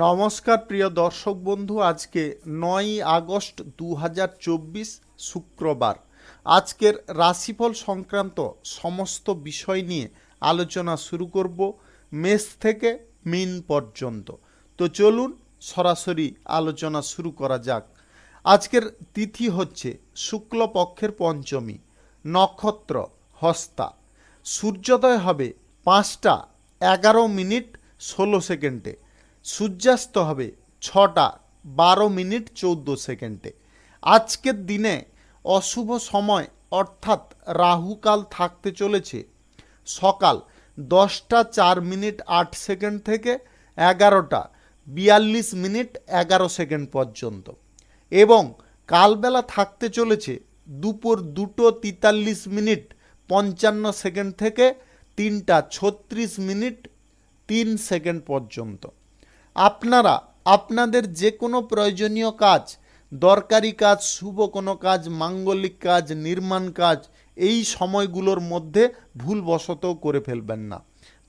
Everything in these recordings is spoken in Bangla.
নমস্কার প্রিয় দর্শক বন্ধু, আজকে 9ই আগস্ট 2024 শুক্রবার। আজকের রাশিফল সংক্রান্ত সমস্ত বিষয় নিয়ে আলোচনা শুরু করব, মেষ থেকে মীন পর্যন্ত। তো চলুন সরাসরি আলোচনা শুরু করা যাক। আজকের তিথি হচ্ছে শুক্লপক্ষের পঞ্চমী, নক্ষত্র হস্তা, সূর্যোদয় হবে 5টা 11 মিনিট 16 সেকেন্ডে, সূর্যাস্ত হবে 6টা 12 মিনিট 14 সেকেন্ডে। আজকের দিনে অশুভ সময় অর্থাৎ রাহুকাল থাকতে চলেছে সকাল 10টা 4 মিনিট 8 সেকেন্ড থেকে 11টা 42 মিনিট 11 সেকেন্ড পর্যন্ত, এবং কালবেলা থাকতে চলেছে দুপুর 2টো 43 মিনিট 55 সেকেন্ড থেকে 3টা 36 মিনিট 3 সেকেন্ড পর্যন্ত। আপনারা আপনাদের যে কোনো প্রয়োজনীয় কাজ, দরকারি কাজ, শুভ কোনো কাজ, মাঙ্গলিক কাজ, নির্মাণ কাজ এই সময়গুলোর মধ্যে ভুলবশত করে ফেলবেন না,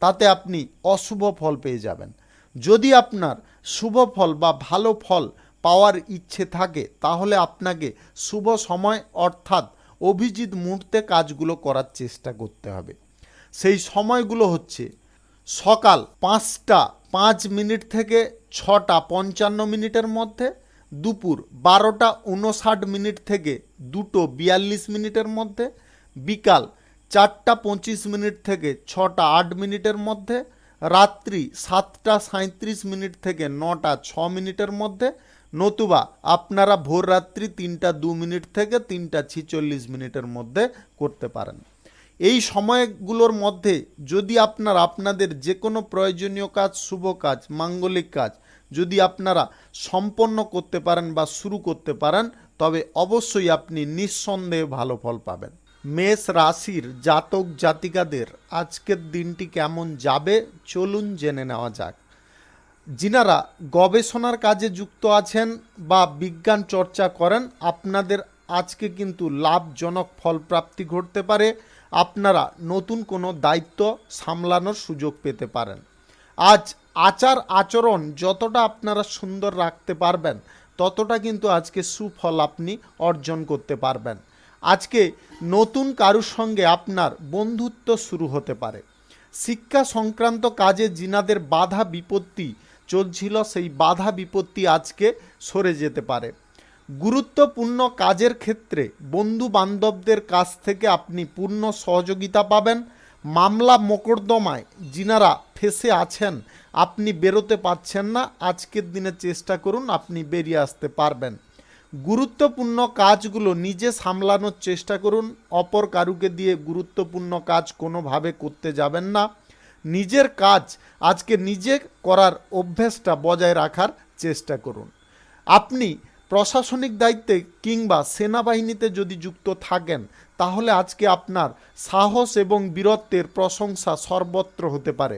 তাতে আপনি অশুভ ফল পেয়ে যাবেন। যদি আপনার শুভ ফল বা ভালো ফল পাওয়ার ইচ্ছে থাকে তাহলে আপনাকে শুভ সময় অর্থাৎ অভিজিৎ মুহূর্তে কাজগুলো করার চেষ্টা করতে হবে। সেই সময়গুলো হচ্ছে সকাল 5টা 5 মিনিট থেকে 6টা 55 মিনিটের মধ্যে, দুপুর 12টা 59 মিনিট থেকে 2টো 42 মিনিটের মধ্যে, বিকাল 4টা 25 মিনিট থেকে 6টা 8 মিনিটের মধ্যে, রাত্রি 7টা 37 মিনিট থেকে 9টা 6 মিনিটের মধ্যে, নতুবা আপনারা ভোর রাত্রি 3টা 2 মিনিট থেকে 3টা 46 মিনিটের মধ্যে করতে পারেন। এই সময়গুলোর মধ্যে যদি আপনাদের যে কোনো প্রয়োজনীয় কাজ, শুভ কাজ, মাঙ্গলিক কাজ যদি আপনারা সম্পন্ন করতে পারেন বা শুরু করতে পারেন তবে অবশ্যই আপনি নিঃসন্দেহে ভালো ফল পাবেন। মেষ রাশির জাতক জাতিকাদের আজকের দিনটি কেমন যাবে চলুন জেনে নেওয়া যাক। যিনারা গবেষণার কাজে যুক্ত আছেন বা বিজ্ঞান চর্চা করেন, আপনাদের আজকে কিন্তু লাভজনক ফল প্রাপ্তি ঘটতে পারে। আপনারা নতুন কোনো দায়িত্ব সামলানোর সুযোগ পেতে পারেন। আজ আচার আচরণ যতটা আপনারা সুন্দর রাখতে পারবেন ততটা কিন্তু আজকে সুফল আপনি অর্জন করতে পারবেন। আজকে নতুন কারুর সঙ্গে আপনার বন্ধুত্ব শুরু হতে পারে। শিক্ষা সংক্রান্ত কাজে যিনাদের বাধা বিপত্তি চলছিল সেই বাধা বিপত্তি আজকে সরে যেতে পারে। গুরুত্বপূর্ণ কাজের ক্ষেত্রে বন্ধু বান্ধবদের কাছ থেকে আপনি পূর্ণ সহযোগিতা পাবেন। মামলা মোকদ্দমায় যিনারা ফেঁসে আছেন, আপনি বেরোতে পারছেন না, আজকের দিনে চেষ্টা করুন আপনি বেরিয়ে আসতে পারবেন। গুরুত্বপূর্ণ কাজগুলো নিজে সামলানোর চেষ্টা করুন, অপর কারুকে দিয়ে গুরুত্বপূর্ণ কাজ কোনোভাবে করতে যাবেন না। নিজের কাজ আজকে নিজে করার অভ্যেসটা বজায় রাখার চেষ্টা করুন। আপনি প্রশাসনিক দায়িত্বে কিংবা সেনাবাহিনীতে যদি যুক্ত থাকেন তাহলে আজকে আপনার সাহস এবং বীরত্বের প্রশংসা সর্বত্র হতে পারে।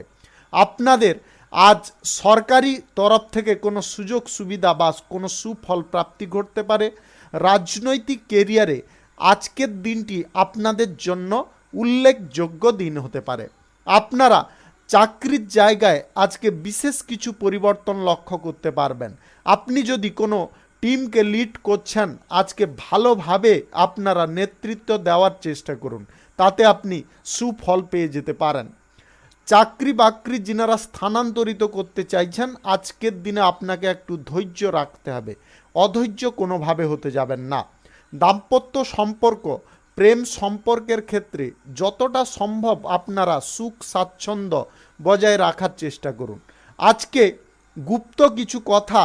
আপনাদের আজ সরকারি তরফ থেকে কোনো সুযোগ সুবিধা বা কোনো সুফল প্রাপ্তি ঘটতে পারে। রাজনৈতিক কেরিয়ারে আজকের দিনটি আপনাদের জন্য উল্লেখযোগ্য দিন হতে পারে। আপনারা চাকরির জায়গায় আজকে বিশেষ কিছু পরিবর্তন লক্ষ্য করতে পারবেন। আপনি যদি কোনো টিমকে লিড করছেন, আজকে ভালোভাবে আপনারা নেতৃত্ব দেওয়ার চেষ্টা করুন, তাতে আপনি সুফল পেয়ে যেতে পারেন। চাকরি বাকরি যিনারা স্থানান্তরিত করতে চাইছেন, আজকের দিনে আপনাকে একটু ধৈর্য রাখতে হবে, অধৈর্য কোনোভাবে হতে যাবেন না। দাম্পত্য সম্পর্ক, প্রেম সম্পর্কের ক্ষেত্রে যতটা সম্ভব আপনারা সুখ স্বাচ্ছন্দ্য বজায় রাখার চেষ্টা করুন। আজকে গুপ্ত কিছু কথা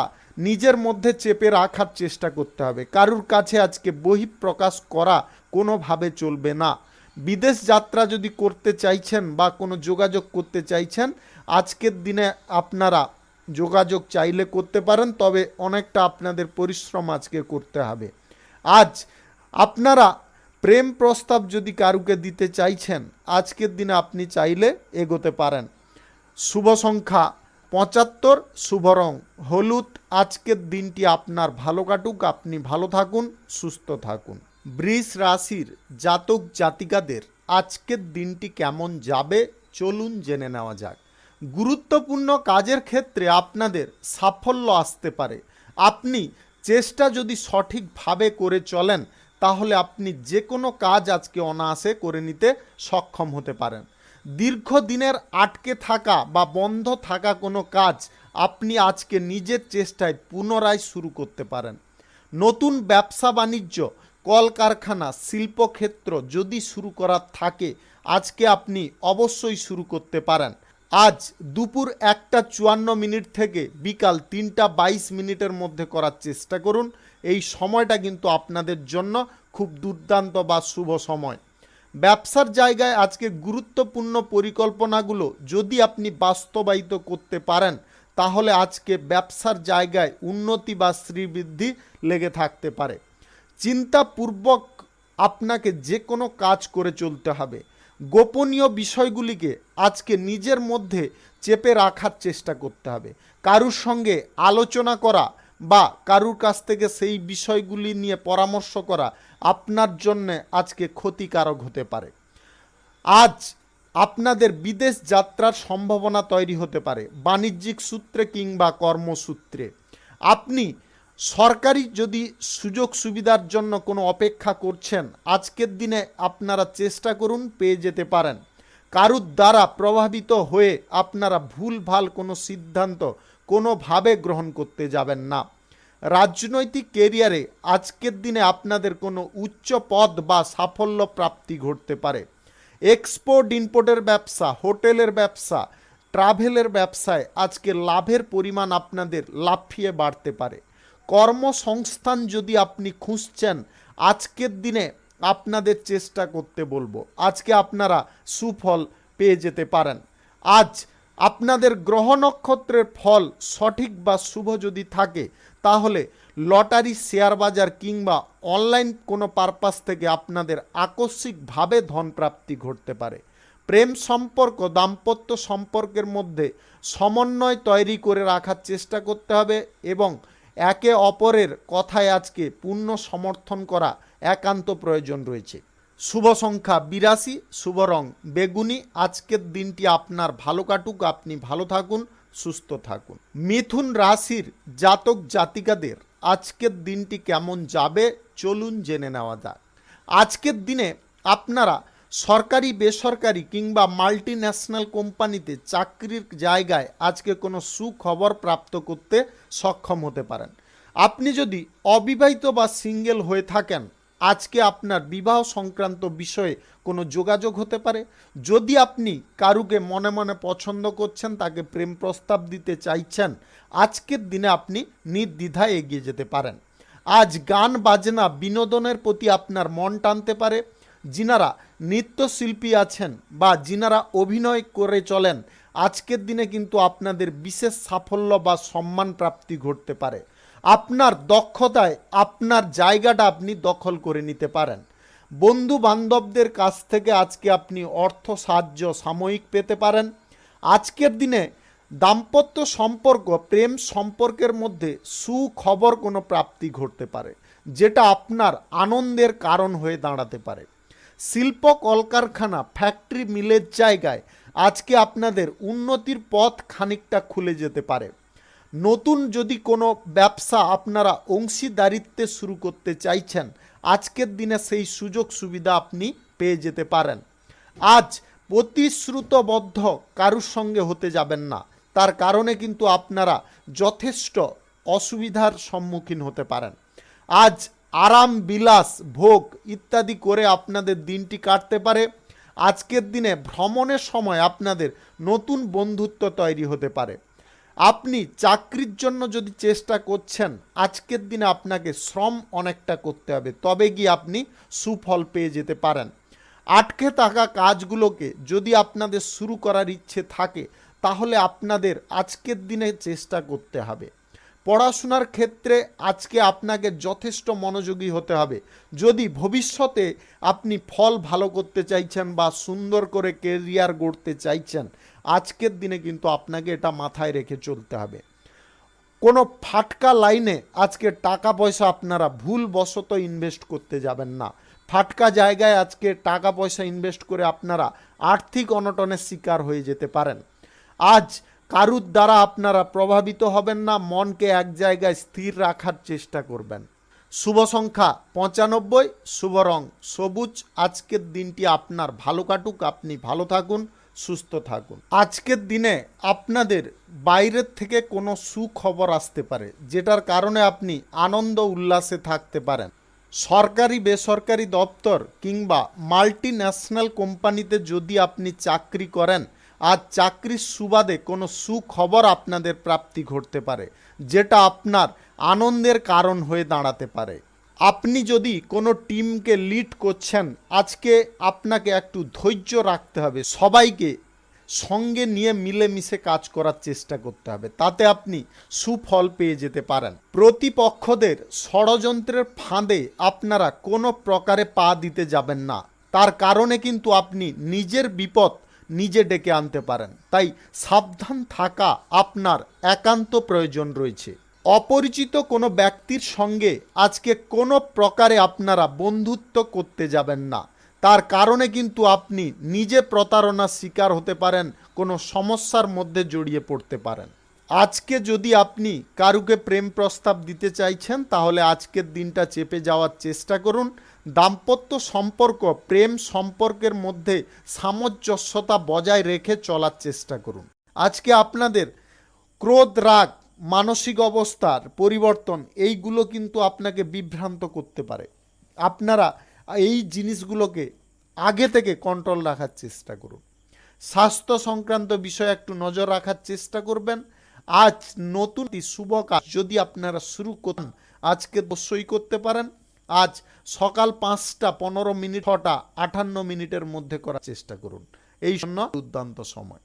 নিজের মধ্যে চেপে রাখার চেষ্টা করতে হবে, কারুর কাছে আজকে বহিঃপ্রকাশ করা কোনোভাবে চলবে না। বিদেশ যাত্রা যদি করতে চাইছেন বা কোনো যোগাযোগ করতে চাইছেন, আজকের দিনে আপনারা যোগাযোগ চাইলে করতে পারেন, তবে অনেকটা আপনাদের পরিশ্রম আজকে করতে হবে। আজ আপনারা প্রেম প্রস্তাব যদি কারুকে দিতে চাইছেন, আজকের দিনে আপনি চাইলে এগোতে পারেন। শুভ সংখ্যা 75, শুভ রং হলুদ। আজকের দিনটি আপনার ভালো কাটুক, আপনি ভালো থাকুন, সুস্থ থাকুন। বৃষ রাশির জাতক জাতিকাদের আজকের দিনটি কেমন যাবে চলুন জেনে নেওয়া যাক। গুরুত্বপূর্ণ কাজের ক্ষেত্রে আপনাদের সাফল্য আসতে পারে। আপনি চেষ্টা যদি সঠিকভাবে করে চলেন তাহলে আপনি যে কোনো কাজ আজকে অনায়াসে করে নিতে সক্ষম হতে পারেন। দীর্ঘদিনের আটকে থাকা বা বন্ধ থাকা কোনো কাজ আপনি আজকে নিজের চেষ্টায় পুনরায় শুরু করতে পারেন। নতুন ব্যবসা বাণিজ্য, কলকারখানা, শিল্পক্ষেত্র যদি শুরু করার থাকে আজকে আপনি অবশ্যই শুরু করতে পারেন। আজ দুপুর 1:54 থেকে বিকাল 3:22 মধ্যে করার চেষ্টা করুন। এই সময়টা কিন্তু আপনাদের জন্য খুব দুর্দান্ত বা শুভ সময়। ব্যবসার জায়গায় আজকে গুরুত্বপূর্ণ পরিকল্পনাগুলো যদি আপনি বাস্তবায়িত করতে পারেন তাহলে আজকে ব্যবসার জায়গায় উন্নতি বা শ্রীবৃদ্ধি লেগে থাকতে পারে। চিন্তাপূর্বক আপনাকে যে কোনো কাজ করে চলতে হবে। গোপনীয় বিষয়গুলিকে আজকে নিজের মধ্যে চেপে রাখার চেষ্টা করতে হবে। কারুর সঙ্গে আলোচনা করা বা কারুর কাছ থেকে সেই বিষয়গুলি নিয়ে পরামর্শ করা আপনার জন্য আজকে ক্ষতিকারক হতে পারে। আজ আপনাদের বিদেশ যাত্রার সম্ভাবনা তৈরি হতে পারে, বাণিজ্যিক সূত্রে কিংবা কর্মসূত্রে। আপনি সরকারি যদি সুযোগ সুবিধার জন্য কোনো অপেক্ষা করছেন আজকের দিনে আপনারা চেষ্টা করুন, পেয়ে যেতে পারেন। কারুর দ্বারা প্রভাবিত হয়ে আপনারা ভুলভাল কোনো সিদ্ধান্ত কোনোভাবে গ্রহণ করতে যাবেন না। রাজনৈতিক কেরিয়ারে আজকের দিনে আপনাদের কোনো উচ্চ পদ বা সাফল্য প্রাপ্তি ঘটতে পারে। এক্সপোর্ট ইম্পোর্টের ব্যবসা, হোটেলের ব্যবসা, ট্রাভেলের ব্যবসায় আজকে লাভের পরিমাণ আপনাদের লাফিয়ে বাড়তে পারে। কর্মসংস্থান যদি আপনি খুঁজছেন আজকের দিনে আপনাদের চেষ্টা করতে বলবো, আজকে আপনারা সুফল পেয়ে যেতে পারেন। আজ আপনাদের গ্রহ নক্ষত্রের ফল সঠিক বা শুভ যদি থাকে তাহলে লটারি, শেয়ার বাজার কিংবা অনলাইন কোনো পারপাস থেকে আপনাদের আকস্মিকভাবে ধনপ্রাপ্তি ঘটতে পারে। প্রেম সম্পর্ক, দাম্পত্য সম্পর্কের মধ্যে সমন্বয় তৈরি করে রাখার চেষ্টা করতে হবে এবং একে অপরের কথায় আজকে পূর্ণ সমর্থন করা একান্ত প্রয়োজন রয়েছে। শুভ সংখ্যা 82, শুভ রং বেগুনি। আজকের দিনটি আপনার ভালো কাটুক, আপনি ভালো থাকুন, সুস্থ থাকুন। মিথুন রাশির জাতক জাতিকাদের আজকের দিনটি কেমন যাবে চলুন জেনে নেওয়া যাক। আজকের দিনে আপনারা সরকারি, বেসরকারি কিংবা মাল্টি ন্যাশনাল কোম্পানিতে চাকরির জায়গায় আজকে কোনো সুখবর প্রাপ্ত করতে সক্ষম হতে পারেন। আপনি যদি অবিবাহিত বা সিঙ্গেল হয়ে থাকেন আজকে আপনার বিবাহ সংক্রান্ত বিষয়ে কোনো যোগাযোগ হতে পারে। যদি আপনি কারুকে মনে মনে পছন্দ করছেন, তাকে প্রেম প্রস্তাব দিতে চাইছেন, আজকের দিনে আপনি নির্দ্বিধায় এগিয়ে যেতে পারেন। আজ গান বাজনা বিনোদনের প্রতি আপনার মন টানতে পারে। যিনারা নৃত্যশিল্পী আছেন বা যিনারা অভিনয় করে চলেন আজকের দিনে কিন্তু আপনাদের বিশেষ সাফল্য বা সম্মান প্রাপ্তি ঘটতে পারে। আপনার দক্ষতায় আপনার জায়গাটা আপনি দখল করে নিতে পারেন। বন্ধু বান্ধবদের কাছ থেকে আজকে আপনি অর্থ সাহায্য সাময়িক পেতে পারেন। আজকের দিনে দাম্পত্য সম্পর্ক, প্রেম সম্পর্কের মধ্যে সুখবর কোনো প্রাপ্তি ঘটতে পারে যেটা আপনার আনন্দের কারণ হয়ে দাঁড়াতে পারে। শিল্প কলকারখানা, ফ্যাক্টরি, মিলের জায়গায় আজকে আপনাদের উন্নতির পথ খানিকটা খুলে যেতে পারে। নতুন যদি কোনো ব্যবসা আপনারা অংশীদারিত্বে শুরু করতে চাইছেন আজকের দিনে সেই সুযোগ সুবিধা আপনি পেয়ে যেতে পারেন। আজ প্রতিশ্রুতবদ্ধ কারুর সঙ্গে হতে যাবেন না, তার কারণে কিন্তু আপনারা যথেষ্ট অসুবিধার সম্মুখীন হতে পারেন। আজ আরাম, বিলাস, ভোগ ইত্যাদি করে আপনাদের দিনটি কাটতে পারে। আজকের দিনে ভ্রমণের সময় আপনাদের নতুন বন্ধুত্ব তৈরি হতে পারে। আপনি চাকরির জন্য যদি চেষ্টা করছেন আজকের দিনে আপনাকে শ্রম অনেকটা করতে হবে, তবে গিয়ে আপনি সুফল পেয়ে যেতে পারেন। আটকে থাকা কাজগুলোকে যদি আপনাদের শুরু করার ইচ্ছে থাকে তাহলে আপনাদের আজকের দিনে চেষ্টা করতে হবে। পড়াশোনার ক্ষেত্রে আজকে আপনাকে যথেষ্ট মনোযোগী হতে হবে। যদি ভবিষ্যতে আপনি ফল ভালো করতে চাইছেন বা সুন্দর করে কেরিয়ার গড়তে চাইছেন আজকের দিনে কিন্তু আপনাকে এটা মাথায় রেখে চলতে হবে। কোনো ফাটকা লাইনে আজকে টাকা পয়সা আপনারা ভুলবশত ইনভেস্ট করতে যাবেন না। ফাটকা জায়গায় আজকে টাকা পয়সা ইনভেস্ট করে আপনারা আর্থিক অনটনের শিকার হয়ে যেতে পারেন। আজ কারুর দ্বারা আপনারা প্রভাবিত হবেন না, মনকে এক জায়গায় স্থির রাখার চেষ্টা করবেন। শুভ সংখ্যা 95, শুভ রং সবুজ। আজকের দিনটি আপনার ভালো কাটুক, আপনি ভালো থাকুন, সুস্থ থাকুন। আজকের দিনে আপনাদের বাইরের থেকে কোনো সুখবর আসতে পারে, যেটার কারণে আপনি আনন্দ উল্লাসে থাকতে পারেন। সরকারি বেসরকারি দপ্তর কিংবা মাল্টি ন্যাশনাল কোম্পানিতে যদি আপনি চাকরি করেন, আজ চাকরির সুবাদে কোনো সুখবর আপনাদের প্রাপ্তি ঘটতে পারে, যেটা আপনার আনন্দের কারণ হয়ে দাঁড়াতে পারে। আপনি যদি কোনো টিমকে লিড করছেন, আজকে আপনাকে একটু ধৈর্য রাখতে হবে, সবাইকে সঙ্গে নিয়ে মিলেমিশে কাজ করার চেষ্টা করতে হবে, তাতে আপনি সুফল পেয়ে যেতে পারেন। প্রতিপক্ষদের ষড়যন্ত্রের ফাঁদে আপনারা কোনো প্রকারে পা দিতে যাবেন না, তার কারণে কিন্তু আপনি নিজের বিপদ নিজে ডেকে আনতে পারেন। তাই সাবধান থাকা আপনার একান্ত প্রয়োজন রয়েছে। অপরিচিত কোনো ব্যক্তির সঙ্গে আজকে কোনো প্রকারে আপনারা বন্ধুত্ব করতে যাবেন না, তার কারণে কিন্তু আপনি নিজে প্রতারণার শিকার হতে পারেন, কোনো সমস্যার মধ্যে জড়িয়ে পড়তে পারেন। আজকে যদি আপনি কারুকে প্রেম প্রস্তাব দিতে চাইছেন, তাহলে আজকের দিনটা চেপে যাওয়ার চেষ্টা করুন। দাম্পত্য সম্পর্ক, প্রেম সম্পর্কের মধ্যে সামঞ্জস্যতা বজায় রেখে চলার চেষ্টা করুন। আজকে আপনাদের ক্রোধ, রাগ, মানসিক অবস্থার পরিবর্তন, এইগুলো কিন্তু আপনাকে বিভ্রান্ত করতে পারে। আপনারা এই জিনিসগুলোকে আগে থেকে কন্ট্রোল রাখার চেষ্টা করুন। স্বাস্থ্য সংক্রান্ত বিষয়ে একটু নজর রাখার চেষ্টা করবেন। আজ নতুন শুভ কাজ যদি আপনারা শুরু করেন, আজকে অবশ্যই করতে পারেন। আজ সকাল 5টা 15 মিনিট 6টা 58 মিনিটের মধ্যে করার চেষ্টা করুন, এই জন্য দুর্দান্ত সময়।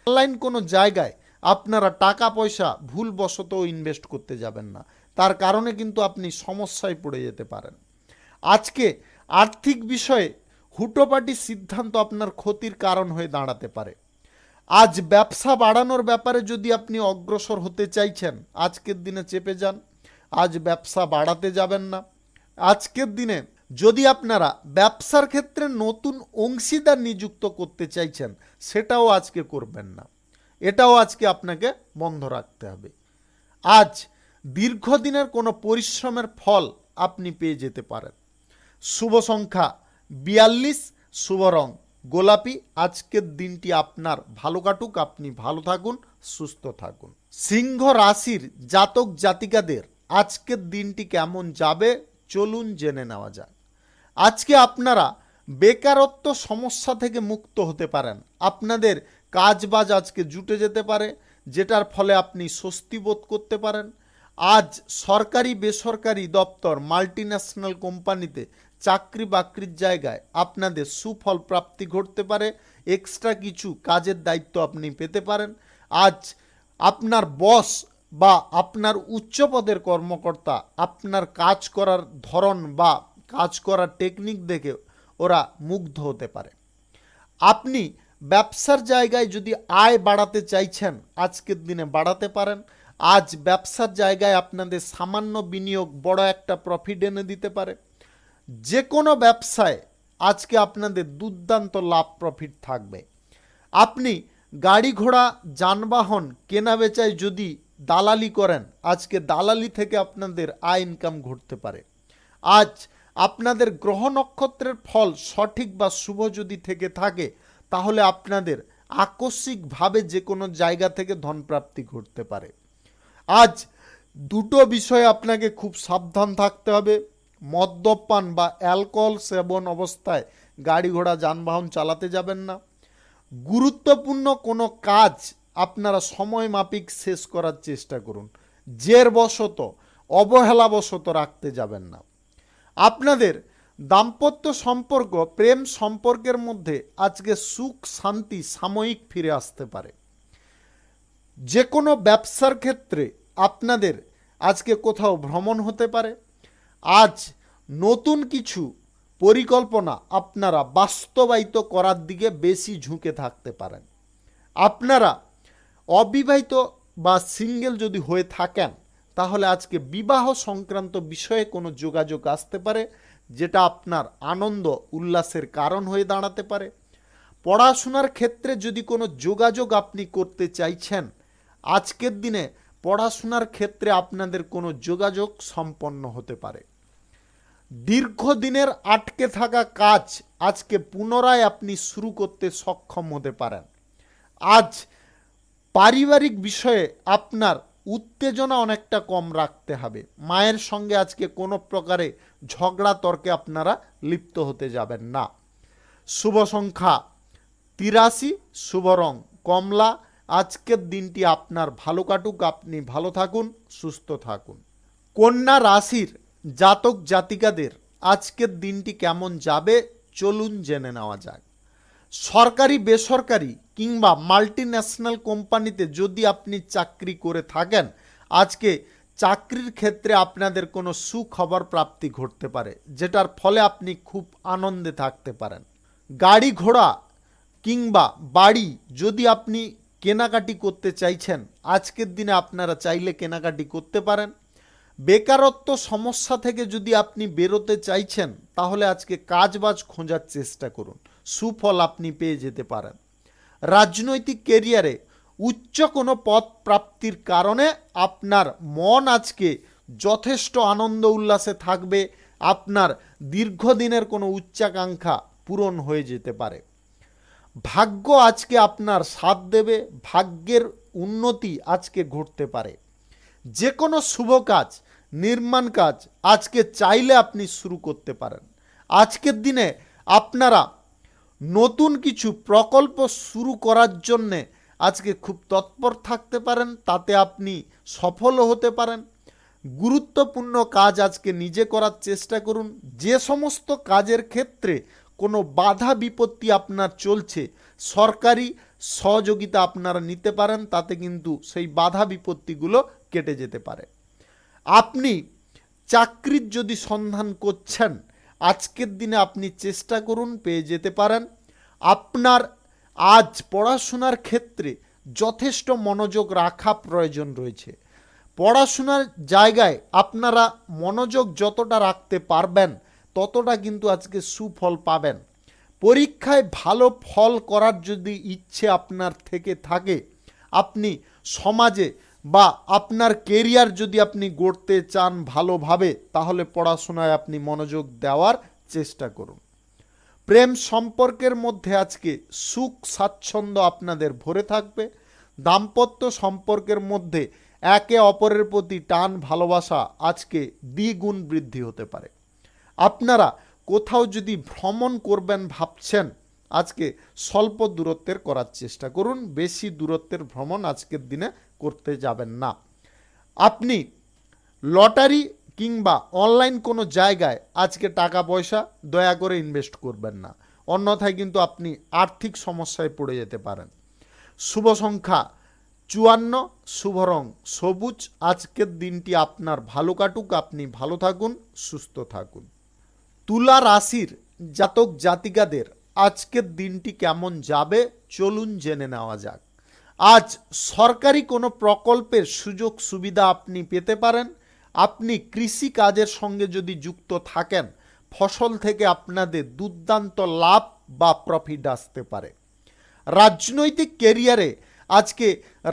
অনলাইন কোনো জায়গায় আপনারা টাকা পয়সা ভুলবশত ইনভেস্ট করতে যাবেন না, তার কারণে কিন্তু আপনি সমস্যায় পড়ে যেতে পারেন। আজকে আর্থিক বিষয়ে হুটোপাটি সিদ্ধান্ত আপনার ক্ষতির কারণ হয়ে দাঁড়াতে পারে। আজ ব্যবসা বাড়ানোর ব্যাপারে যদি আপনি অগ্রসর হতে চাইছেন, আজকের দিনে চেপে যান, আজ ব্যবসা বাড়াতে যাবেন না। আজকের দিনে যদি আপনারা ব্যবসার ক্ষেত্রে নতুন অংশীদার নিযুক্ত করতে চাইছেন, সেটাও আজকে করবেন না, এটাও আজকে আপনাকে বন্ধ রাখতে হবে। আজ দীর্ঘদিনের কোনো পরিশ্রমের ফল আপনি পেয়ে যেতে পারেন। শুভ সংখ্যা 42, শুভ রং গোলাপি। আজকের দিনটি আপনার ভালো কাটুক, আপনি ভালো থাকুন, সুস্থ থাকুন। সিংহ রাশির জাতক জাতিকাদের আজকের দিনটি কেমন যাবে চলুন জেনে নেওয়া যাক। আজকে আপনারা বেকারত্ব সমস্যা থেকে মুক্ত হতে পারেন। আপনাদের কাজবাজ আজকে জুটে যেতে পারে, যেটার ফলে আপনি স্বস্তি বোধ করতে পারেন। আজ সরকারি বেসরকারি দপ্তর, মাল্টিন্যাশনাল কোম্পানিতে চাকরি বাকরির জায়গায় আপনাদের সুফল প্রাপ্তি ঘটতে পারে, এক্সট্রা কিছু কাজের দায়িত্ব আপনি পেতে পারেন। আজ আপনার বস বা আপনার উচ্চপদের কর্মকর্তা আপনার কাজ করার ধরন বা কাজ করার টেকনিক দেখে ওরা মুগ্ধ হতে পারে। আপনি ব্যবসার জায়গায় যদি আয় বাড়াতে চাইছেন, আজকের দিনে বাড়াতে পারেন। আজ ব্যবসার জায়গায় আপনাদের সামান্য বিনিয়োগ বড় একটা প্রফিট এনে দিতে পারে। যে কোনো ব্যবসায় আজকে আপনাদের দুর্দান্ত লাভ প্রফিট থাকবে। আপনি গাড়ি ঘোড়া যানবাহন কেনা বেচায় যদি দালালি করেন, আজকে দালালি থেকে আপনাদের আয় ইনকাম ঘটতে পারে। আজ আপনাদের গ্রহ নক্ষত্রের ফল সঠিক বা শুভ যদি থেকে থাকে, তাহলে আপনাদের আকস্মিকভাবে যে কোনো জায়গা থেকে ধনপ্রাপ্তি ঘটতে পারে। আজ দুটো বিষয়ে আপনাকে খুব সাবধান থাকতে হবে। মদ্যপান বা অ্যালকোহল সেবন অবস্থায় গাড়ি ঘোড়া যানবাহন চালাতে যাবেন না। গুরুত্বপূর্ণ কোনো কাজ আপনারা সময় মাফিক শেষ করার চেষ্টা করুন। জেরবশত অবহেলাবশত রাখতে যাবেন না। আপনাদের দাম্পত্য সম্পর্ক, প্রেম সম্পর্কের মধ্যে আজকে সুখ শান্তি সাময়িক ফিরে আসতে পারে। যে কোনো ব্যবসার ক্ষেত্রে আপনাদের আজকে কোথাও ভ্রমণ হতে পারে। আজ নতুন কিছু পরিকল্পনা আপনারা বাস্তবায়িত করার দিকে বেশি ঝুঁকে থাকতে পারেন। আপনারা অবিবাহিত বা সিঙ্গেল যদি হয়ে থাকেন, তাহলে আজকে বিবাহ সংক্রান্ত বিষয়ে কোনো যোগাযোগ আসতে পারে, যেটা আপনার আনন্দ উল্লাসের কারণ হয়ে দাঁড়াতে পারে। পড়াশোনার ক্ষেত্রে যদি কোনো যোগাযোগ আপনি করতে চাইছেন, আজকের দিনে পড়াশোনার ক্ষেত্রে আপনাদের কোনো যোগাযোগ সম্পন্ন হতে পারে। দীর্ঘদিনের আটকে থাকা কাজ আজকে পুনরায় আপনি শুরু করতে সক্ষম হতে পারেন। আজ পারিবারিক বিষয়ে আপনার উত্তেজনা অনেকটা কম রাখতে হবে। মায়ের সঙ্গে আজকে কোনো প্রকারে ঝগড়া তর্কে আপনারা লিপ্ত হতে যাবেন না। শুভ সংখ্যা 83, শুভ রং কমলা। আজকের দিনটি আপনার ভালো কাটুক, আপনি ভালো থাকুন, সুস্থ থাকুন। কন্যা রাশির জাতক জাতিকাদের আজকের দিনটি কেমন যাবে চলুন জেনে নেওয়া যাক। সরকারি বেসরকারি কিংবা মাল্টিন্যাশনাল কোম্পানিতে যদি আপনি চাকরি করে থাকেন, আজকে চাকরির ক্ষেত্রে আপনাদের কোনো সুখবর প্রাপ্তি ঘটতে পারে, যেটার ফলে আপনি খুব আনন্দে থাকতে পারেন। গাড়ি ঘোড়া কিংবা বাড়ি যদি আপনি কেনাকাটি করতে চাইছেন, আজকের দিনে আপনারা চাইলে কেনাকাটি করতে পারেন। বেকারত্ব সমস্যা থেকে যদি আপনি বেরোতে চাইছেন, তাহলে আজকে কাজবাজ খোঁজার চেষ্টা করুন, সুফল আপনি পেয়ে যেতে পারেন। রাজনৈতিক কেরিয়ারে উচ্চ কোনো পদ প্রাপ্তির কারণে আপনার মন আজকে যথেষ্ট আনন্দ উল্লাসে থাকবে। আপনার দীর্ঘদিনের কোনো উচ্চাকাঙ্ক্ষা পূরণ হয়ে যেতে পারে। ভাগ্য আজকে আপনার সাথ দেবে, ভাগ্যের উন্নতি আজকে ঘটতে পারে। যে কোনো শুভ কাজ, নির্মাণ কাজ আজকে চাইলে আপনি শুরু করতে পারেন। আজকের দিনে আপনারা নতুন কিছু প্রকল্প শুরু করার জন্যে আজকে খুব তৎপর থাকতে পারেন, তাতে আপনি সফলও হতে পারেন। গুরুত্বপূর্ণ কাজ আজকে নিজে করার চেষ্টা করুন। যে সমস্ত কাজের ক্ষেত্রে কোনো বাধা বিপত্তি আপনার চলছে, সরকারি সহযোগিতা আপনারা নিতে পারেন, তাতে কিন্তু সেই বাধা বিপত্তিগুলো কেটে যেতে পারে। আপনি চাকরির যদি সন্ধান করছেন, আজকের দিনে আপনি চেষ্টা করুন, পেয়ে যেতে পারেন। আপনার আজ পড়াশোনার ক্ষেত্রে যথেষ্ট মনোযোগ রাখা প্রয়োজন রয়েছে। পড়াশোনার জায়গায় আপনারা মনোযোগ যতটা রাখতে পারবেন, ততটা কিন্তু আজকে সুফল পাবেন। পরীক্ষায় ভালো ফল করার যদি ইচ্ছে আপনার থেকে থাকে, আপনি সমাজে বা আপনার কেরিয়ার যদি আপনি গড়তে চান ভালোভাবে, তাহলে পড়াশোনায় আপনি মনোযোগ দেওয়ার চেষ্টা করুন। প্রেম সম্পর্কের মধ্যে আজকে সুখ স্বাচ্ছন্দ্য আপনাদের ভরে থাকবে। দাম্পত্য সম্পর্কের মধ্যে একে অপরের প্রতি টান ভালোবাসা আজকে দ্বিগুণ বৃদ্ধি হতে পারে। আপনারা কোথাও যদি ভ্রমণ করবেন ভাবছেন, আজকে স্বল্প দূরত্বের করার চেষ্টা করুন, বেশি দূরত্বের ভ্রমণ আজকের দিনে করতে যাবেন না। আপনি লটারি কিংবা অনলাইন কোনো জায়গায় আজকে টাকা পয়সা দয়া করে ইনভেস্ট করবেন না, অন্যথায় কিন্তু আপনি আর্থিক সমস্যায় পড়ে যেতে পারেন। শুভ সংখ্যা 54, শুভ রং সবুজ। আজকের দিনটি আপনার ভালো কাটুক, আপনি ভালো থাকুন, সুস্থ থাকুন। তুলা রাশির জাতক জাতিকাদের আজকের দিনটি কেমন যাবে চলুন জেনে নেওয়া যাক। আজ সরকারি কোনো প্রকল্পের সুযোগ সুবিধা আপনি পেতে পারেন। আপনি কৃষি কাজের সঙ্গে যদি যুক্ত থাকেন, ফসল থেকে আপনাদের দুর্দান্ত লাভ বা প্রফিট আসতে পারে। রাজনৈতিক কেরিয়ারে আজকে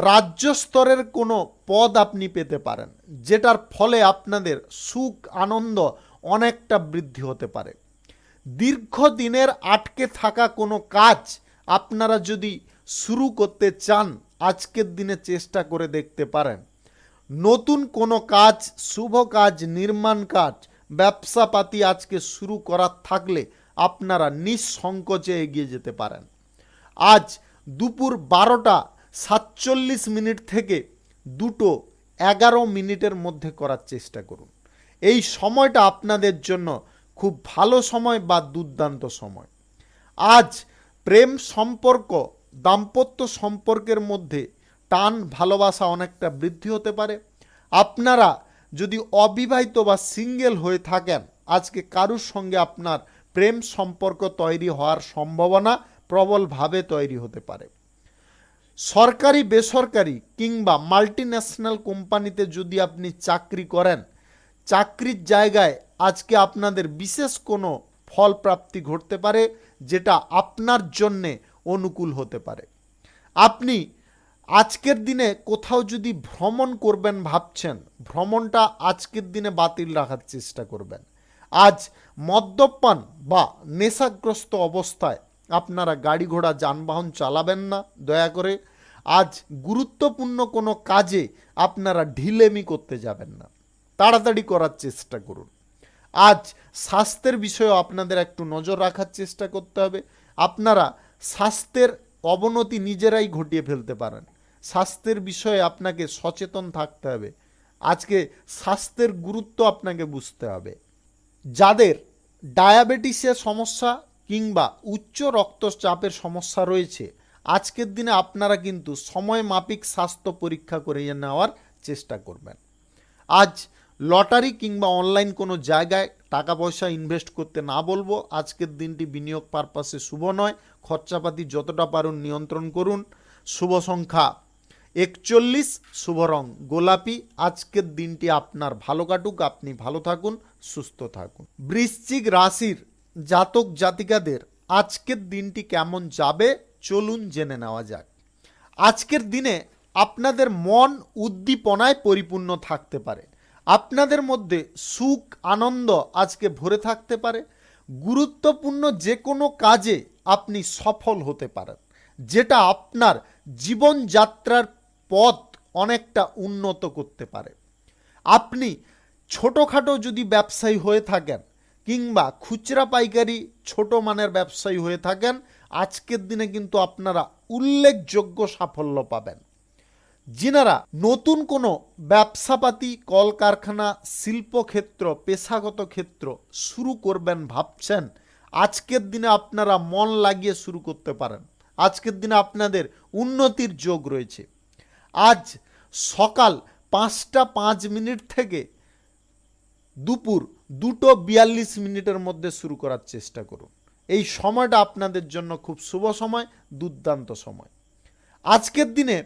রাজ্য স্তরের কোনো পদ আপনি পেতে পারেন, যেটার ফলে আপনাদের সুখ আনন্দ অনেকটা বৃদ্ধি হতে পারে। দীর্ঘদিনের আটকে থাকা কোনো কাজ আপনারা যদি শুরু করতে চান, আজকের দিনে চেষ্টা করে দেখতে পারেন। নতুন কোনো কাজ, শুভ কাজ, নির্মাণ কাজ, ব্যবসাপাতি আজকে শুরু করার থাকলে আপনারা নিঃসংকোচে এগিয়ে যেতে পারেন। আজ দুপুর 12:47 থেকে 2:11 মধ্যে করার চেষ্টা করুন। এই সময়টা আপনাদের জন্য খুব ভালো সময় বা দুর্দান্ত সময়। আজ প্রেম সম্পর্ক, দাম্পত্য সম্পর্কের মধ্যে টান ভালোবাসা অনেকটা বৃদ্ধি হতে পারে। আপনারা যদি অবিবাহিত বা সিঙ্গেল হয়ে থাকেন, আজকে কারুর সঙ্গে আপনার প্রেম সম্পর্ক তৈরি হওয়ার সম্ভাবনা প্রবলভাবে তৈরি হতে পারে। সরকারি বেসরকারি কিংবা মাল্টিন্যাশনাল কোম্পানিতে যদি আপনি চাকরি করেন, চাকরির জায়গায় আজকে আপনাদের বিশেষ কোনো ফল প্রাপ্তি ঘটতে পারে, যেটা আপনার জন্যে অনুকূল হতে পারে। আপনি আজকের দিনে কোথাও যদি ভ্রমণ করবেন ভাবছেন, ভ্রমণটা আজকের দিনে বাতিল রাখার চেষ্টা করবেন। আজ মদ্যপান বা নেশাগ্রস্ত অবস্থায় আপনারা গাড়ি ঘোড়া যানবাহন চালাবেন না দয়া করে। আজ গুরুত্বপূর্ণ কোনো কাজে আপনারা ঢিলেমি করতে যাবেন না, তাড়াতাড়ি করার চেষ্টা করুন। আজ স্বাস্থ্যের বিষয়েও আপনাদের একটু নজর রাখার চেষ্টা করতে হবে। আপনারা স্বাস্থ্যের অবনতি নিজেরাই ঘটিয়ে ফেলতে পারেন। স্বাস্থ্যের বিষয়ে আপনাকে সচেতন থাকতে হবে। আজকে স্বাস্থ্যের গুরুত্ব আপনাকে বুঝতে হবে। যাদের ডায়াবেটিসের সমস্যা কিংবা উচ্চ রক্তচাপের সমস্যা রয়েছে, আজকের দিনে আপনারা কিন্তু সময় মাফিক স্বাস্থ্য পরীক্ষা করিয়ে নেওয়ার চেষ্টা করবেন। আজ লটারি কিংবা অনলাইন কোনো জায়গায় টাকা পয়সা ইনভেস্ট করতে না বলবো। আজকের দিনটি বিনিয়োগ পারপাসে শুভ নয়। খরচাপাতি যতটা পারুন নিয়ন্ত্রণ করুন। শুভ সংখ্যা 41, শুভ রং গোলাপি। আজকের দিনটি আপনার ভালো কাটুক, আপনি ভালো থাকুন, সুস্থ থাকুন। বৃশ্চিক রাশির জাতক জাতিকাদের আজকের দিনটি কেমন যাবে চলুন জেনে নেওয়া যাক। আজকের দিনে আপনাদের মন উদ্দীপনায় পরিপূর্ণ থাকতে পারে। আপনাদের মধ্যে সুখ আনন্দ আজকে ভরে থাকতে পারে। গুরুত্বপূর্ণ যে কোনো কাজে আপনি সফল হতে পারেন, যেটা আপনার জীবনযাত্রার পথ অনেকটা উন্নত করতে পারে। আপনি ছোটোখাটো যদি ব্যবসায়ী হয়ে থাকেন কিংবা খুচরা পাইকারি ছোট মানের ব্যবসায়ী হয়ে থাকেন, আজকের দিনে কিন্তু আপনারা উল্লেখযোগ্য সাফল্য পাবেন। যিনারা নতুন কোনো ব্যবসাপাতি কলকারখানা শিল্পক্ষেত্র পেশাগত ক্ষেত্র শুরু করবেন ভাবছেন, আজকের দিনে আপনারা মন লাগিয়ে শুরু করতে পারেন। আজকের দিনে আপনাদের উন্নতির যোগ রয়েছে। আজ সকাল 5টা 5 মিনিট থেকে দুপুর 2টো 42 মিনিটের মধ্যে শুরু করার চেষ্টা করুন। এই সময়টা আপনাদের জন্য খুব শুভ সময়, দুর্দান্ত সময়। আজকের দিনে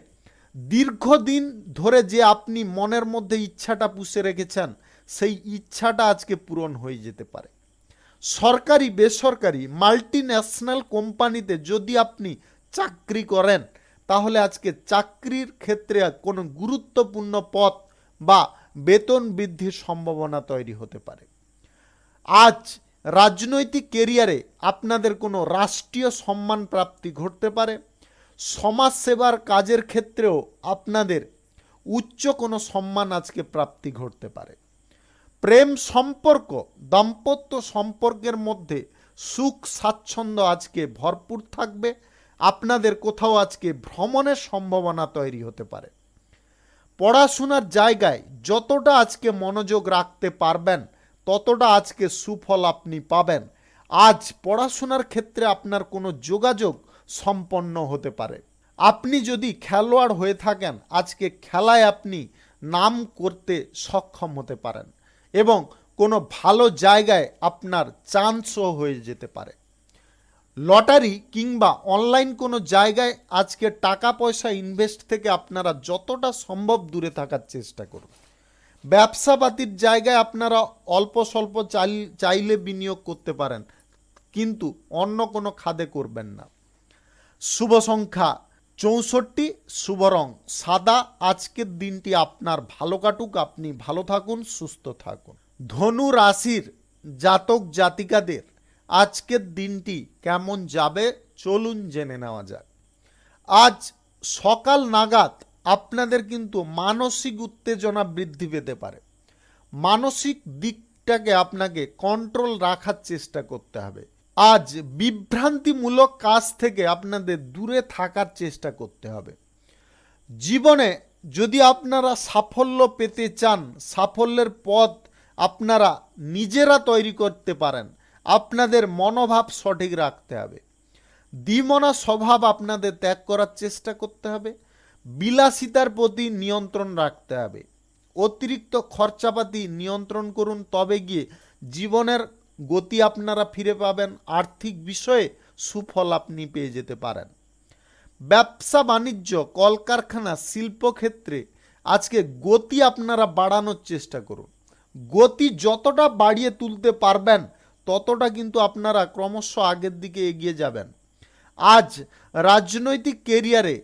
দীর্ঘদিন ধরে যে আপনি মনের মধ্যে ইচ্ছাটা পুষে রেখেছেন, সেই ইচ্ছাটা আজকে পূরণ হয়ে যেতে পারে। সরকারি বেসরকারি মাল্টিন্যাশনাল কোম্পানিতে যদি আপনি চাকরি করেন, তাহলে আজকে চাকরির ক্ষেত্রে কোনো গুরুত্বপূর্ণ পদ বা বেতন বৃদ্ধির সম্ভাবনা তৈরি হতে পারে। আজ রাজনৈতিক কেরিয়ারে আপনাদের কোনো রাষ্ট্রীয় সম্মান প্রাপ্তি ঘটতে পারে। সমাজসেবার কাজের ক্ষেত্রেও আপনাদের উচ্চ কোনো সম্মান আজকে প্রাপ্তি ঘটতে পারে। প্রেম সম্পর্ক দাম্পত্য সম্পর্কের মধ্যে সুখ স্বাচ্ছন্দ্য আজকে ভরপুর থাকবে। আপনাদের কোথাও আজকে ভ্রমণের সম্ভাবনা তৈরি হতে পারে। পড়াশোনার জায়গায় যতটা আজকে মনোযোগ রাখতে পারবেন, ততটা আজকে সুফল আপনি পাবেন। আজ পড়াশোনার ক্ষেত্রে আপনার কোনো যোগাযোগ সম্পন্ন হতে পারে। আপনি যদি খেলোয়াড় হয়ে থাকেন, আজকে খেলায় আপনি নাম করতে সক্ষম হতে পারেন এবং কোনো ভালো জায়গায় আপনার চান্সও হয়ে যেতে পারে। লটারি কিংবা অনলাইন কোনো জায়গায় আজকে টাকা পয়সা ইনভেস্ট থেকে আপনারা যতটা সম্ভব দূরে থাকার চেষ্টা করুন। ব্যবসাপাতির জায়গায় আপনারা অল্প স্বল্প চাইলে বিনিয়োগ করতে পারেন, কিন্তু অন্য কোনো খাদে করবেন না। শুভ সংখ্যা 64, শুভ রং সাদা। আজকের দিনটি আপনার ভালো কাটুক, আপনি ভালো থাকুন, সুস্থ থাকুন। ধনু রাশির জাতক জাতিকাদের আজকের দিনটি কেমন যাবে চলুন জেনে নেওয়া যাক। আজ সকাল নাগাদ আপনাদের কিন্তু মানসিক উত্তেজনা বৃদ্ধি পেতে পারে। মানসিক দিকটাকে আপনাকে কন্ট্রোল রাখার চেষ্টা করতে হবে। আজ বিভ্রান্তিমূলক কাজ থেকে আপনাদের দূরে থাকার চেষ্টা করতে হবে। জীবনে যদি আপনারা সাফল্য পেতে চান, সাফল্যের পথ আপনারা নিজেরা তৈরি করতে পারেন, আপনাদের মনোভাব সঠিক রাখতে হবে। দ্বিমনা স্বভাব আপনাদের ত্যাগ করার চেষ্টা করতে হবে। বিলাসিতার প্রতি নিয়ন্ত্রণ রাখতে হবে। অতিরিক্ত খরচাপাতি নিয়ন্ত্রণ করুন, তবে গিয়ে জীবনের গতি আপনারা ফিরে পাবেন। আর্থিক বিষয়ে সুফল আপনি পেয়ে যেতে পারেন। ব্যবসা বাণিজ্য কলকারখানা শিল্পক্ষেত্রে আজকে গতি আপনারা বাড়ানোর চেষ্টা করুন। গতি যতটা বাড়িয়ে তুলতে পারবেন, ততটা কিন্তু আপনারা ক্রমশ আগের দিকে এগিয়ে যাবেন। আজ রাজনৈতিক কেরিয়ারে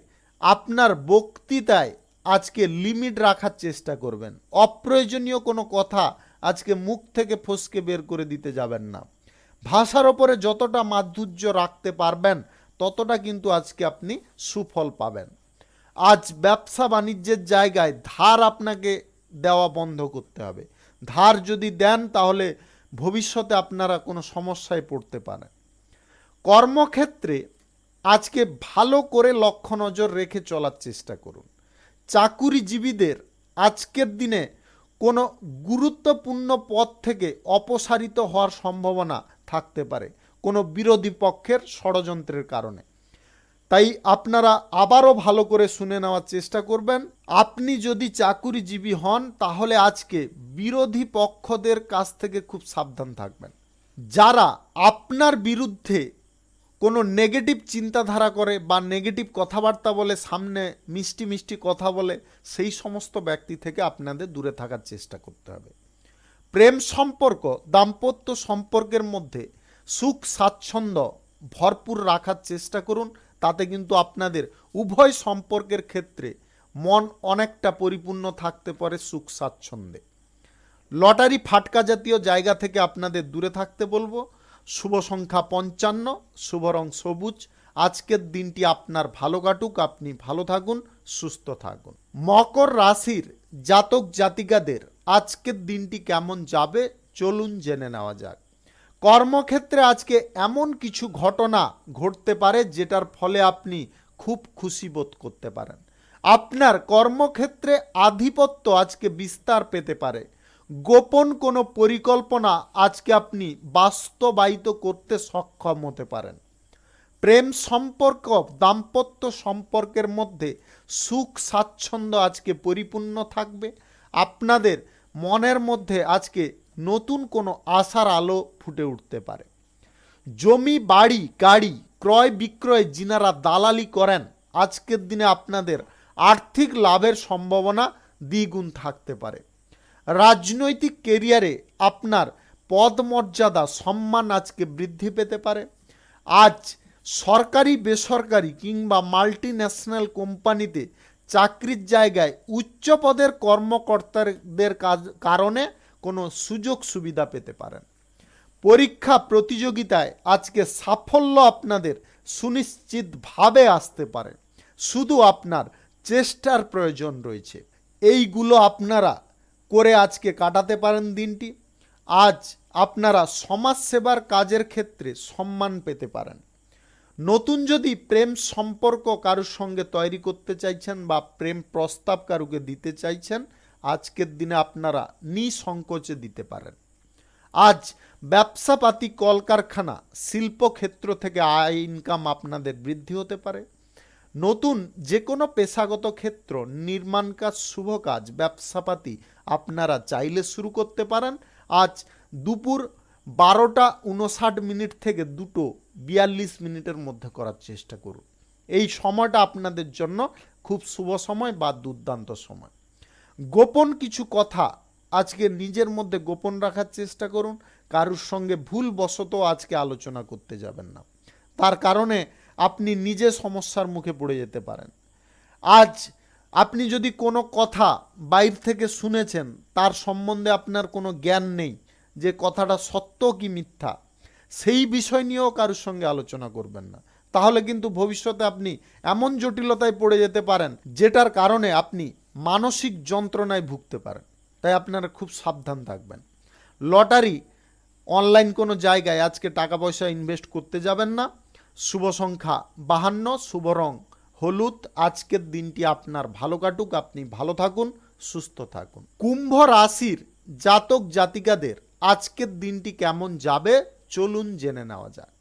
আপনার বক্তৃতায় আজকে লিমিট রাখার চেষ্টা করবেন। অপ্রয়োজনীয় কোনো কথা আজকে মুখ থেকে ফসকে বের করে দিতে যাবেন না। ভাষার ওপরে যতটা মাধুর্য রাখতে পারবেন ততটা কিন্তু আজকে আপনি সুফল পাবেন। আজ ব্যবসা বাণিজ্যের জায়গায় ধার আপনাকে দেওয়া বন্ধ করতে হবে। ধার যদি দেন তাহলে ভবিষ্যতে আপনারা কোনো সমস্যায় পড়তে পারেন। কর্মক্ষেত্রে আজকে ভালো করে লক্ষ্য নজর রেখে চলার চেষ্টা করুন। চাকুরিজীবীদের আজকের দিনে কোনো গুরুত্বপূর্ণ পদ থেকে অপসারিত হওয়ার সম্ভাবনা থাকতে পারে কোনো বিরোধী পক্ষের ষড়যন্ত্রের কারণে। তাই আপনারা আবারও ভালো করে শুনে নেওয়ার চেষ্টা করবেন। আপনি যদি চাকুরিজীবী হন তাহলে আজকে বিরোধী পক্ষদের কাছ থেকে খুব সাবধান থাকবেন। যারা আপনার বিরুদ্ধে কোনো নেগেটিভ চিন্তাধারা করে বা নেগেটিভ কথাবার্তা বলে, সামনে মিষ্টি মিষ্টি কথা বলে, সেই সমস্ত ব্যক্তি থেকে আপনাদের দূরে থাকার চেষ্টা করতে হবে। প্রেম সম্পর্ক, দাম্পত্য সম্পর্কের মধ্যে সুখ স্বাচ্ছন্দ্য ভরপুর রাখার চেষ্টা করুন। তাতে কিন্তু আপনাদের উভয় সম্পর্কের ক্ষেত্রে মন অনেকটা পরিপূর্ণ থাকতে পারে সুখ স্বাচ্ছন্দ্যে। লটারি ফাটকা জাতীয় জায়গা থেকে আপনাদের দূরে থাকতে বলবো। শুভ সংখ্যা 55, শুভ রং সবুজ। আজকের দিনটি আপনার ভালো কাটুক, আপনি ভালো থাকুন, সুস্থ থাকুন। মকর রাশির জাতক জাতিকাদের আজকের দিনটি কেমন যাবে চলুন জেনে নেওয়া যাক। কর্মক্ষেত্রে আজকে এমন কিছু ঘটনা ঘটতে পারে যেটার ফলে আপনি খুব খুশি বোধ করতে পারেন। আপনার কর্মক্ষেত্রে আধিপত্য আজকে বিস্তার পেতে পারে। গোপন কোনো পরিকল্পনা আজকে আপনি বাস্তবায়িত করতে সক্ষম হতে পারেন। প্রেম সম্পর্ক, দাম্পত্য সম্পর্কের মধ্যে সুখ স্বাচ্ছন্দ্য আজকে পরিপূর্ণ থাকবে। আপনাদের মনের মধ্যে আজকে নতুন কোনো আশার আলো ফুটে উঠতে পারে। জমি বাড়ি গাড়ি ক্রয় বিক্রয় যিনারা দালালি করেন আজকের দিনে আপনাদের আর্থিক লাভের সম্ভাবনা দ্বিগুণ থাকতে পারে। রাজনৈতিক কেরিয়ারে আপনার পদমর্যাদা সম্মান আজকে বৃদ্ধি পেতে পারে। আজ সরকারি বেসরকারি কিংবা মাল্টি ন্যাশনাল কোম্পানিতে চাকরির জায়গায় উচ্চ পদের কর্মকর্তাদের কারণে কোনো সুযোগ সুবিধা পেতে পারেন। পরীক্ষা প্রতিযোগিতায় আজকে সাফল্য আপনাদের সুনিশ্চিতভাবে আসতে পারে। শুধু আপনার চেষ্টার প্রয়োজন রয়েছে। এইগুলো আপনারা করে আজকে কাটাতে পারেন দিনটি। আজ আপনারা সমাজসেবার কাজের ক্ষেত্রে সম্মান পেতে পারেন। নতুন যদি প্রেম সম্পর্ক কারোর সঙ্গে তৈরি করতে চাইছেন বা প্রেম প্রস্তাব কারুকে দিতে চাইছেন, আজকের দিনে আপনারা নিঃসংকোচে দিতে পারেন। আজ ব্যবসাপাতি কলকারখানা শিল্পক্ষেত্র থেকে আয় ইনকাম আপনাদের বৃদ্ধি হতে পারে। নতুন যে কোনো পেশাগত ক্ষেত্র, নির্মাণ কাজ, শুভ কাজ, ব্যবসাপাতি আপনারা চাইলে শুরু করতে পারেন। আজ দুপুর 12:59 থেকে 2:42 মধ্যে করার চেষ্টা করুন। এই সময়টা আপনাদের জন্য খুব শুভ সময় বা দুর্দান্ত সময়। গোপন কিছু কথা আজকে নিজের মধ্যে গোপন রাখার চেষ্টা করুন। কারুর সঙ্গে ভুলবশত আজকে আলোচনা করতে যাবেন না, তার কারণে আপনি নিজে সমস্যার মুখে পড়ে যেতে পারেন। আজ আপনি যদি কোনো কথা বাইরে থেকে শুনেছেন, তার সম্বন্ধে আপনার কোনো জ্ঞান নেই যে কথাটা সত্য কি মিথ্যা, সেই বিষয় নিয়েও কারোর সঙ্গে আলোচনা করবেন না। তাহলে কিন্তু ভবিষ্যতে আপনি এমন জটিলতায় পড়ে যেতে পারেন যেটার কারণে আপনি মানসিক যন্ত্রণায় ভুগতে পারেন। তাই আপনারা খুব সাবধান থাকবেন। লটারি অনলাইন কোনো জায়গায় আজকে টাকা পয়সা ইনভেস্ট করতে যাবেন না। শুভ সংখ্যা 52, শুভ রং হলুদ। আজকের দিনটি আপনার ভালো কাটুক, আপনি ভালো থাকুন, সুস্থ থাকুন। কুম্ভ রাশির জাতক জাতিকাদের আজকের দিনটি কেমন যাবে চলুন জেনে নেওয়া যাক।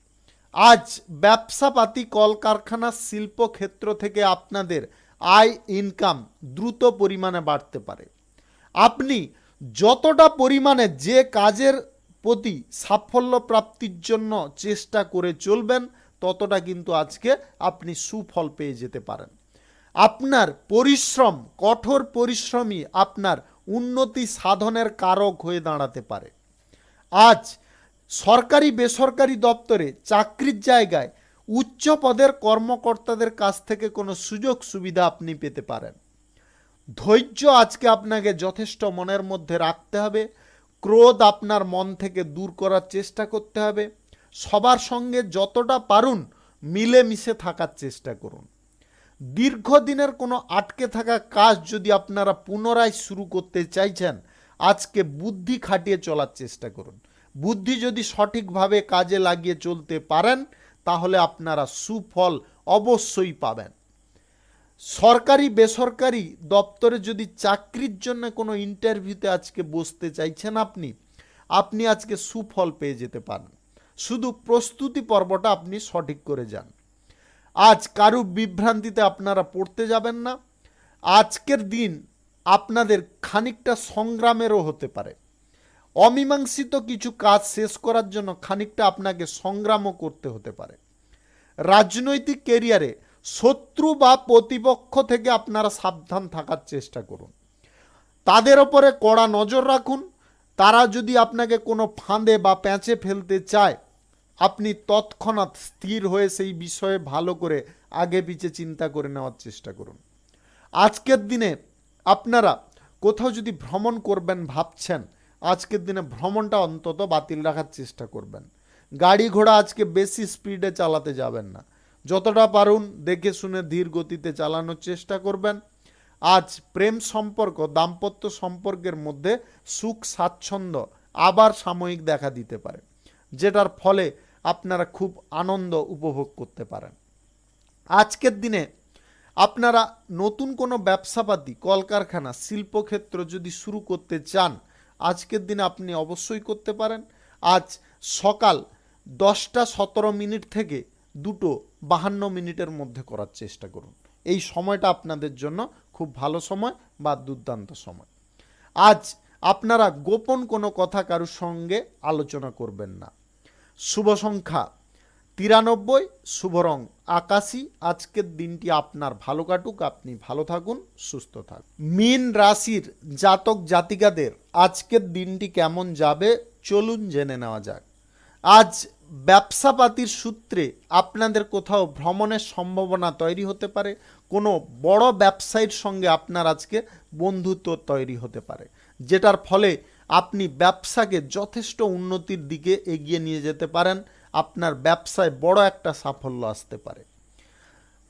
আজ ব্যবসাপাতি কলকারখানা শিল্পক্ষেত্র থেকে আপনাদের আয় ইনকাম দ্রুত পরিমাণে বাড়তে পারে। আপনি যতটা পরিমাণে যে কাজের প্রতি সাফল্য প্রাপ্তির জন্য চেষ্টা করে চলবেন ততটা কিন্তু আজকে আপনি সুফল পেয়ে যেতে পারেন। আপনার পরিশ্রম, কঠোর পরিশ্রমই আপনার উন্নতি সাধনের কারক হয়ে দাঁড়াতে পারে। আজ সরকারি বেসরকারি দপ্তরে চাকরির জায়গায় উচ্চ পদের কর্মকর্তাদের কাছ থেকে কোনো সুযোগ সুবিধা আপনি পেতে পারেন। ধৈর্য আজকে আপনাকে যথেষ্ট মনের মধ্যে রাখতে হবে। ক্রোধ আপনার মন থেকে দূর করার চেষ্টা করতে হবে। সবার সঙ্গে যতটা পারুন মিলেমিশে থাকার চেষ্টা করুন। দীর্ঘদিনের কোনো আটকে থাকা কাজ যদি আপনারা পুনরায় শুরু করতে চাইছেন, আজকে বুদ্ধি খাটিয়ে চলার চেষ্টা করুন। বুদ্ধি যদি সঠিকভাবে কাজে লাগিয়ে চলতে পারেন তাহলে আপনারা সুফল অবশ্যই পাবেন। সরকারি বেসরকারি দপ্তরে যদি চাকরির জন্য কোনো ইন্টারভিউতে আজকে বসতে চাইছেন আপনি আজকে সুফল পেয়ে যেতে পারেন। শুধু প্রস্তুতি পর্বটা আপনি সঠিক করে যান। আজ কারু বিভ্রান্তিতে আপনারা পড়তে যাবেন না। আজকের দিন আপনাদের খানিকটা সংগ্রামেরও হতে পারে। অমীমাংসিত কিছু কাজ শেষ করার জন্য খানিকটা আপনাকে সংগ্রামও করতে হতে পারে। রাজনৈতিক ক্যারিয়ারে শত্রু বা প্রতিপক্ষ থেকে আপনারা সাবধান থাকার চেষ্টা করুন। তাদের ওপরে কড়া নজর রাখুন। তারা যদি আপনাকে কোনো ফাঁদে বা প্যাঁচে ফেলতে চায়, আপনি তৎক্ষণাৎ স্থির হয়ে সেই বিষয়ে ভালো করে আগে পিছে চিন্তা করে নেওয়ার চেষ্টা করুন। আজকের দিনে আপনারা কোথাও যদি ভ্রমণ করবেন ভাবছেন, আজকের দিনে ভ্রমণটা অন্তত বাতিল রাখার চেষ্টা করবেন। গাড়ি ঘোড়া আজকে বেশি স্পিডে চালাতে যাবেন না। যতটা পারুন দেখে শুনে ধীর গতিতে চালানোর চেষ্টা করবেন। আজ প্রেম সম্পর্ক, দাম্পত্য সম্পর্কের মধ্যে সুখ স্বাচ্ছন্দ্য আবার সাময়িক দেখা দিতে পারে, যেটার ফলে আপনারা খুব আনন্দ উপভোগ করতে পারেন। আজকের দিনে আপনারা নতুন কোনো ব্যবসাপাতি, কলকারখানা, শিল্পক্ষেত্র যদি শুরু করতে চান, আজকের দিনে আপনি অবশ্যই করতে পারেন। আজ সকাল 10:17 থেকে 2:52 মধ্যে করার চেষ্টা করুন। এই সময়টা আপনাদের জন্য খুব ভালো সময় বা দুর্দান্ত সময়। আজ আপনারা গোপন কোনো কথা কারোর সঙ্গে আলোচনা করবেন না। শুভ সংখ্যা 93, শুভ রং আকাশী। আজকের দিনটি আপনার ভালো কাটুক, আপনি ভালো থাকুন, সুস্থ থাকুন। মীন রাশির জাতক জাতিকাদের আজকের দিনটি কেমন যাবে চলুন জেনে নেওয়া যাক। আজ ব্যবসাপাতির সূত্রে আপনাদের কোথাও ভ্রমণের সম্ভাবনা তৈরি হতে পারে। কোনো বড় ব্যবসায়ীর সঙ্গে আপনার আজকে বন্ধুত্ব তৈরি হতে পারে, যেটার ফলে আপনি ব্যবসাকে যথেষ্ট উন্নতির দিকে এগিয়ে নিয়ে যেতে পারেন। আপনার ব্যবসায় বড় একটা সাফল্য আসতে পারে।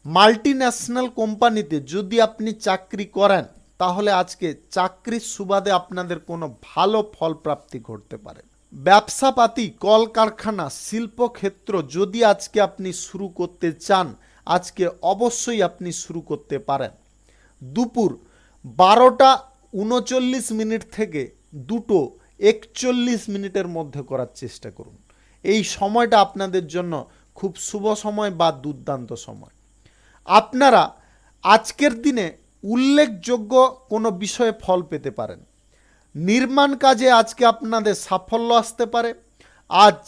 মাল্টিন্যাশনাল কোম্পানিতে যদি আপনি চাকরি করেন তাহলে আজকে চাকরির সুবাদে আপনাদের কোনো ভালো ফল প্রাপ্তি ঘটতে পারে। ব্যবসাপাতি, কলকারখানা, শিল্পক্ষেত্র যদি আজকে আপনি শুরু করতে চান, আজকে অবশ্যই আপনি শুরু করতে পারেন। দুপুর 12:39 থেকে 2:41 মধ্যে করার চেষ্টা করুন। এই সময়টা আপনাদের জন্য খুব শুভ সময় বা দুর্দান্ত সময়। আপনারা আজকের দিনে উল্লেখযোগ্য কোনো বিষয়ে ফল পেতে পারেন। নির্মাণ কাজে আজকে আপনাদের সাফল্য আসতে পারে। আজ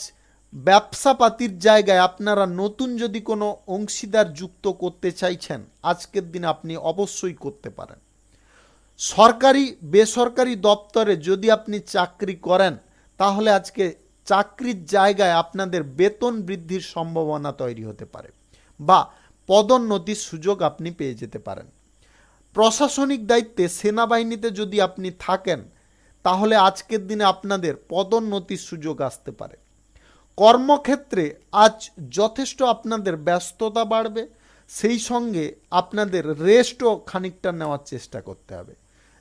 ব্যবসাপাতির জায়গায় আপনারা নতুন যদি কোনো অংশীদার যুক্ত করতে চাইছেন, আজকের দিনে আপনি অবশ্যই করতে পারেন। সরকারি বেসরকারি দপ্তরে যদি আপনি চাকরি করেন তাহলে আজকে চাকরির জায়গায় আপনাদের বেতন বৃদ্ধির সম্ভাবনা তৈরি হতে পারে বা পদোন্নতির সুযোগ আপনি পেয়ে যেতে পারেন। প্রশাসনিক দায়িত্বে সেনাবাহিনীতে যদি আপনি থাকেন তাহলে আজকের দিনে আপনাদের পদোন্নতির সুযোগ আসতে পারে। কর্মক্ষেত্রে আজ যথেষ্ট আপনাদের ব্যস্ততা বাড়বে, সেই সঙ্গে আপনাদের রেস্টও খানিকটা নেওয়ার চেষ্টা করতে হবে।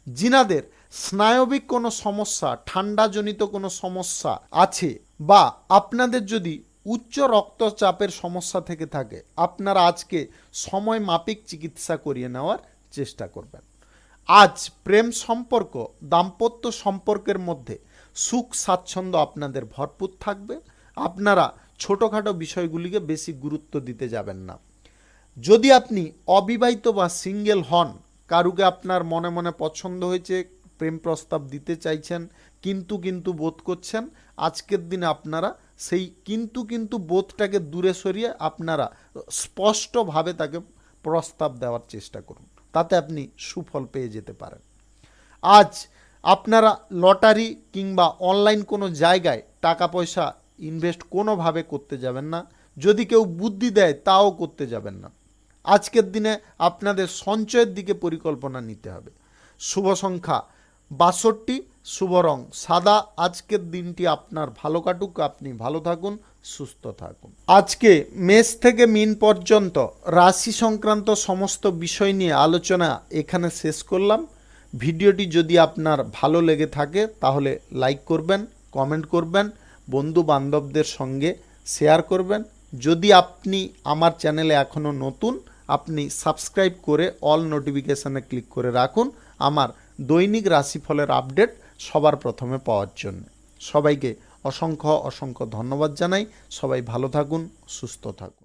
যিনাদের স্নায়বিক কোনো সমস্যা, ঠান্ডাজনিত কোনো সমস্যা আছে বা আপনাদের যদি উচ্চ রক্তচাপের সমস্যা থেকে থাকে, আপনারা আজকে সময় মাফিক চিকিৎসা করিয়ে নেওয়ার চেষ্টা করবেন। আজ প্রেম সম্পর্ক, দাম্পত্য সম্পর্কের মধ্যে সুখ স্বাচ্ছন্দ্য আপনাদের ভরপুর থাকবে। আপনারা ছোটোখাটো বিষয়গুলিকে বেশি গুরুত্ব দিতে যাবেন না। যদি আপনি অবিবাহিত বা সিঙ্গেল হন, কারুকে আপনার মনে মনে পছন্দ হয়েছে, প্রেম প্রস্তাব দিতে চাইছেন কিন্তু বোধ করছেন, আজকের দিনে আপনারা সেই কিন্তু বোধটাকে দূরে সরিয়ে আপনারা স্পষ্টভাবে তাকে প্রস্তাব দেওয়ার চেষ্টা করুন, তাতে আপনি সুফল পেয়ে যেতে পারেন। আজ আপনারা লটারি কিংবা অনলাইন কোনো জায়গায় টাকা পয়সা ইনভেস্ট কোনোভাবে করতে যাবেন না। যদি কেউ বুদ্ধি দেয় তাও করতে যাবেন না। আজকের দিনে আপনাদের সঞ্চয়ের দিকে পরিকল্পনা নিতে হবে। শুভ সংখ্যা 62, শুভ রং সাদা। আজকের দিনটি আপনার ভালো কাটুক, আপনি ভালো থাকুন, সুস্থ থাকুন। আজকে মেষ থেকে মীন পর্যন্ত রাশি সংক্রান্ত সমস্ত বিষয় নিয়ে আলোচনা এখানে শেষ করলাম। ভিডিওটি যদি আপনার ভালো লেগে থাকে তাহলে লাইক করবেন, কমেন্ট করবেন, বন্ধু বান্ধবদের সঙ্গে শেয়ার করবেন। যদি আপনি আমার চ্যানেলে এখনও নতুন, আপনি সাবস্ক্রাইব করে অল নোটিফিকেশানে ক্লিক করে রাখুন আমার দৈনিক রাশিফলের আপডেট সবার প্রথমে পাওয়ার জন্য। সবাইকে অসংখ্য অসংখ্য ধন্যবাদ জানাই। সবাই ভালো থাকুন, সুস্থ থাকুন।